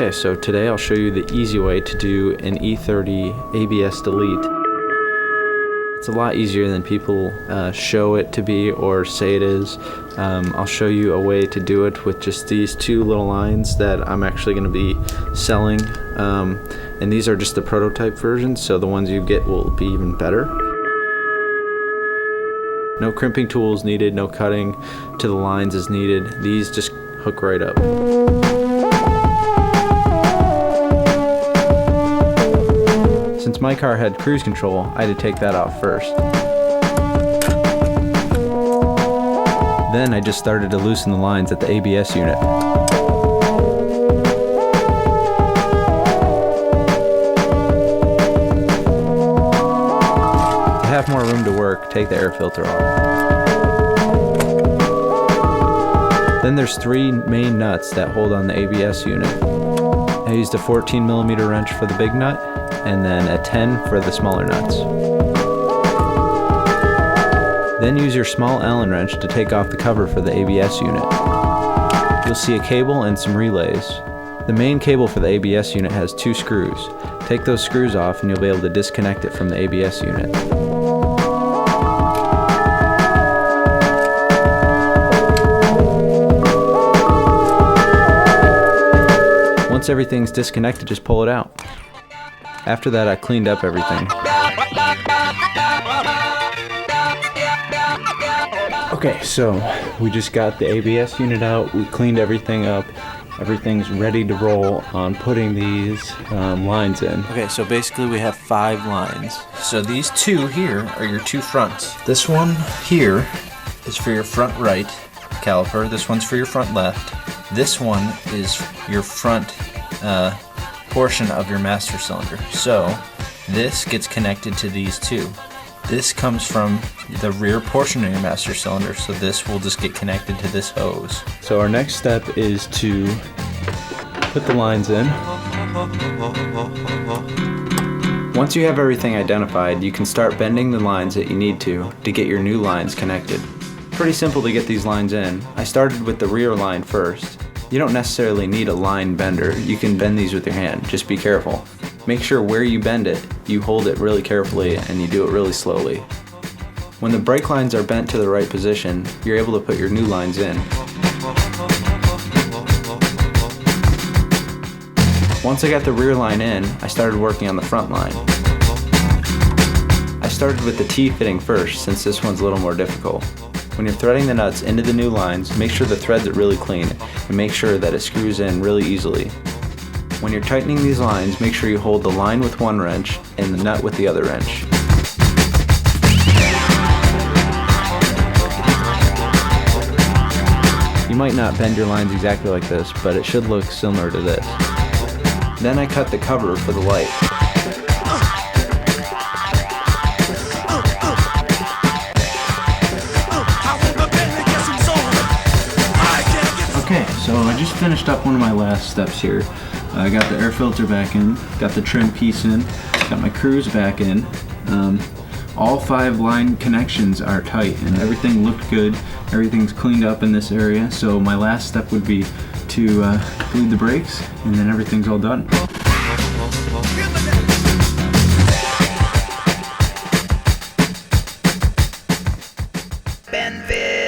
Okay, so today I'll show you the easy way to do an E30 ABS delete. It's a lot easier than people show it to be or say it is. I'll show you a way to do it with just these two little lines that I'm actually going to be selling. And these are just the prototype versions, so the ones you get will be even better. No crimping tools needed, no cutting to the lines is needed. These just hook right up. Since my car had cruise control, I had to take that off first. Then I just started to loosen the lines at the ABS unit. To have more room to work, take the air filter off. Then there's three main nuts that hold on the ABS unit. I used a 14mm wrench for the big nut, and then a 10 for the smaller nuts. Then use your small Allen wrench to take off the cover for the ABS unit. You'll see a cable and some relays. The main cable for the ABS unit has 2 screws. Take those screws off and you'll be able to disconnect it from the ABS unit. Once everything's disconnected, just pull it out. After that, I cleaned up everything. Okay, so we just got the ABS unit out, we cleaned everything up, everything's ready to roll on putting these lines in. Okay, so basically we have 5 lines. So these 2 here are your 2 fronts. This one here is for your front right caliper, this one's for your front left. This one is your front portion of your master cylinder. So this gets connected to these 2. This comes from the rear portion of your master cylinder, so this will just get connected to this hose. So our next step is to put the lines in. Once you have everything identified, you can start bending the lines that you need to get your new lines connected. Pretty simple to get these lines in. I started with the rear line first. You don't necessarily need a line bender. You can bend these with your hand. Just be careful. Make sure where you bend it, you hold it really carefully and you do it really slowly. When the brake lines are bent to the right position, you're able to put your new lines in. Once I got the rear line in, I started working on the front line. I started with the T-fitting first, since this one's a little more difficult. When you're threading the nuts into the new lines, make sure the threads are really clean and make sure that it screws in really easily. When you're tightening these lines, make sure you hold the line with one wrench and the nut with the other wrench. You might not bend your lines exactly like this, but it should look similar to this. Then I cut the cover for the light. Okay, so I just finished up one of my last steps here. I got the air filter back in, got the trim piece in, got my cruise back in. All 5 line connections are tight and everything looked good. Everything's cleaned up in this area, so my last step would be to bleed the brakes and then everything's all done. Benfield.